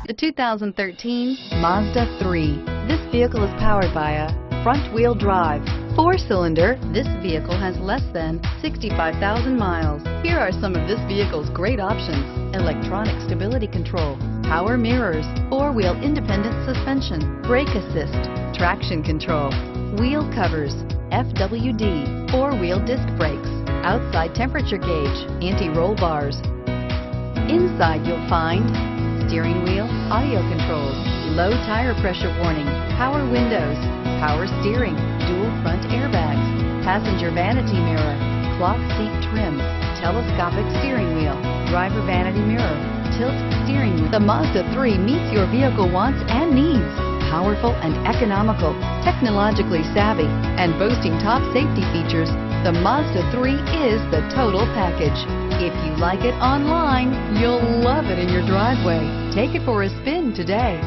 The 2013 Mazda 3. This vehicle is powered by a front-wheel drive, 4-cylinder. This vehicle has less than 65,000 miles. Here are some of this vehicle's great options: electronic stability control, power mirrors, 4-wheel independent suspension, brake assist, traction control, wheel covers, FWD, 4-wheel disc brakes, outside temperature gauge, anti-roll bars. Inside you'll find steering wheel audio controls, low tire pressure warning, power windows, power steering, dual front airbags, passenger vanity mirror, cloth seat trim, telescopic steering wheel, driver vanity mirror, tilt steering wheel. The Mazda 3 meets your vehicle wants and needs. Powerful and economical, technologically savvy, and boasting top safety features, the Mazda 3 is the total package. If you like it online, you'll love it in your driveway. Take it for a spin today.